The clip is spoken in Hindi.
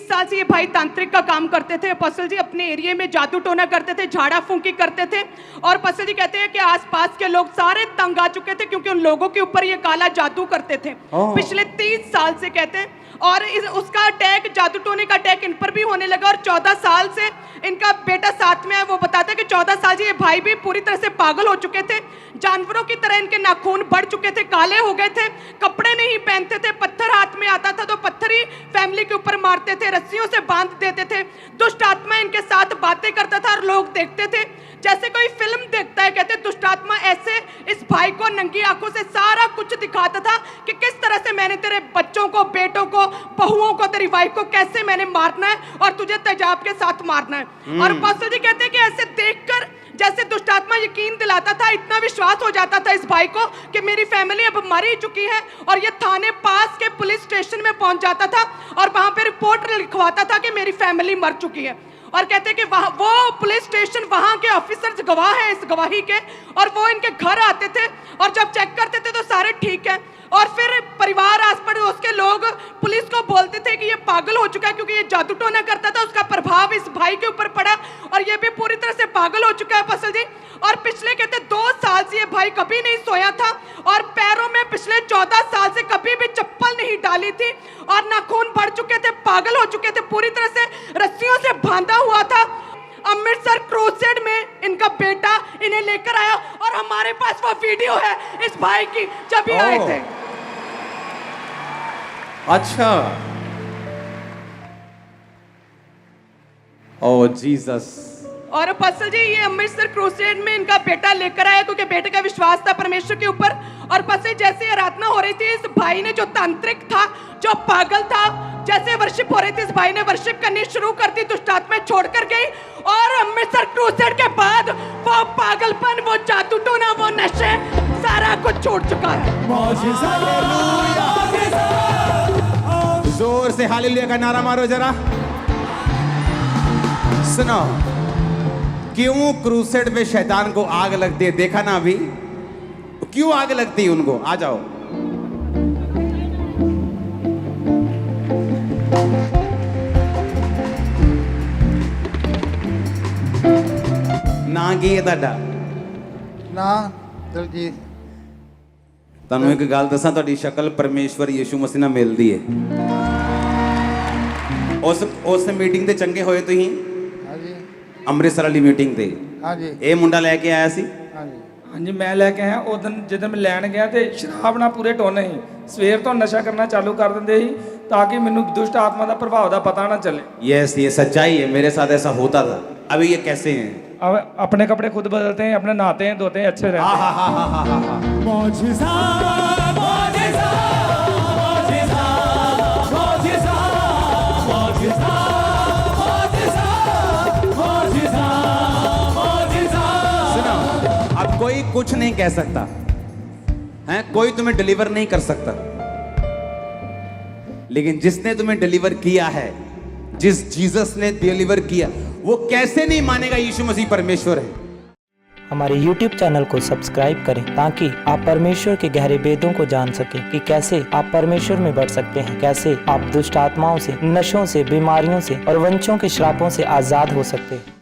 साल से ये भाई तांत्रिक का काम करते थे। अपोस्टल जी अपने एरिया में जादू टोना करते थे, झाड़ा फूंकी करते थे। और अपोस्टल जी कहते हैं कि आसपास के लोग सारे तंग आ चुके थे क्योंकि उन लोगों के ऊपर ये काला जादू करते थे पिछले 30 साल से कहते हैं। और उसका अटैक, जादू टोने का अटैक इन पर भी होने लगा। और 14 साल से इनका बेटा साथ में है। वो बताता है कि 14 साल से ये भाई भी पूरी तरह से पागल हो चुके थे। जानवरों की तरह इनके नाखून बढ़ चुके थे, काले हो गए थे, कपड़े नहीं पहनते थे, पत्थर हाथ में आता था तो पत्थर ही फैमिली के ऊपर मारते थे, रस्सियों से बांध देते थे। दुष्ट आत्मा इनके साथ बातें करता था और लोग देखते थे जैसे कोई फिल्म देखता है। कहते दुष्ट आत्मा ऐसे इस भाई को नंगी आंखों से सारा कुछ दिखाता था कि किस तरह से मैंने तेरे बच्चों को, बेटों को, बहुओं को, तेरी वाइफ को कैसे मैंने मारना है और तुझे तेजाब के साथ मारना है। और अपोस्टल जी कहते हैं कि ऐसे देखकर जैसे दुष्ट आत्मा यकीन दिलाता था, इतना विश्वास हो जाता था इस भाई को कि मेरी फैमिली अब मर ही चुकी है। और ये थाने पास के पुलिस स्टेशन में पहुंच जाता था और वहां पे रिपोर्ट लिखवाता था कि मेरी फैमिली मर चुकी है। और कहते हैं कि वो पुलिस स्टेशन, वहां के ऑफिसर्स गवाह हैं इस गवाही के, और वो इनके घर आते थे और जब चेक करते थे तो सारे ठीक है। और फिर परिवार, आस पड़ोस के लोग पुलिस को बोलते थे कि ये पागल हो चुका है क्योंकि ये जादू टोना करता था, उसका प्रभाव इस भाई के ऊपर पड़ा और ये भी पूरी तरह से पागल हो चुका है अपोस्टल जी। और पिछले कहते 2 साल से ये भाई कभी नहीं सोया था और पैरों में पिछले 14 साल से कभी भी चप्पल नहीं डाली थी और नाखून बढ़ चुके थे, पागल हो चुके थे, पूरी तरह से रस्सियों से बांधा हुआ था। अमृतसर क्रूसेड में इनका बेटा इन्हें लेकर आया और हमारे पास वो वीडियो है इस भाई की जब ये आए थे। अच्छा, ओह जीसस। और अपोस्टल जी ये अमृतसर क्रूसेड में इनका बेटा लेकर आया क्योंकि बेटे का विश्वास था परमेश्वर के ऊपर। और पसे जैसे आराधना हो रही थी, इस भाई ने, जो तांत्रिक था, जो पागल था, जैसे वर्शिप हो रही थी, इस भाई ने वर्शिप करनी शुरू कर दी, दुष्ट आत्माएं छोड़कर गई। और अमृतसर क्रूसेड के बाद वो पागलपन, वो जादू टोना, वो नशे, सारा कुछ छोड़ चुका है। जोर से हालेलुया का नारा मारो जरा। सुनो, क्यों क्रूसेड में शैतान को आग लगती है, देखा ना अभी? क्यों आग लगती है उनको? आ जाओ। ना की ਤੁਹਾਡਾ ਨਾ ਦਲਜੀਤ ਤੁਹਾਨੂੰ ਇੱਕ ਗੱਲ ਦੱਸਾਂ, ਤੁਹਾਡੀ ਸ਼ਕਲ ਪਰਮੇਸ਼ਵਰ ਯਿਸੂ ਮਸੀਹ ਨਾਲ ਮਿਲਦੀ ਹੈ। ਉਸ ਮੀਟਿੰਗ ਤੇ ਚੰਗੇ ਹੋਏ ਤੁਸੀਂ, ਹਾਂਜੀ ਅੰਮ੍ਰਿਤਸਰ ਵਾਲੀ ਮੀਟਿੰਗ ਤੇ। ਹਾਂਜੀ ਇਹ ਮੁੰਡਾ ਲੈ ਕੇ ਆਇਆ ਸੀ। ਹਾਂਜੀ ਹਾਂਜੀ ਮੈਂ ਲੈ ਕੇ ਆਇਆ। ਉਦੋਂ ਜਦੋਂ ਮੈਂ ਲੈਣ ਗਿਆ ਤੇ ਸ਼ਰਾਬ ਨਾਲ ਪੂਰੇ ਟੋਨੇ ਸੀ। ਸਵੇਰ ਤੋਂ ਨਸ਼ਾ ਕਰਨਾ ਚਾਲੂ ਕਰ ਦਿੰਦੇ ਸੀ ਤਾਂ ਕਿ ਮੈਨੂੰ ਦੁਸ਼ਟ ਆਤਮਾ ਦਾ ਪ੍ਰਭਾਵ ਦਾ ਪਤਾ ਨਾ ਚੱਲੇ। यस, ये सच्चाई है, मेरे साथ ऐसा होता था। अभी ये कैसे हैं? अब अपने कपड़े खुद बदलते हैं, अपने नहाते हैं, धोते हैं, अच्छे रहते हैं। मौजिज़ा, मौजिज़ा, मौजिज़ा, मौजिज़ा, मौजिज़ा, मौजिज़ा, मौजिज़ा, मौजिज़ा। सुनो, अब कोई कुछ नहीं कह सकता है, कोई तुम्हें डिलीवर नहीं कर सकता, लेकिन जिसने तुम्हें डिलीवर किया है, जिस जीसस ने डिलीवर किया, वो कैसे नहीं मानेगा यीशु मसीह परमेश्वर है। हमारे YouTube चैनल को सब्सक्राइब करें ताकि आप परमेश्वर के गहरे वेदों को जान सकें कि कैसे आप परमेश्वर में बढ़ सकते हैं, कैसे आप दुष्ट आत्माओं से, नशों से, बीमारियों से और वंशों के श्रापों से आजाद हो सकते हैं।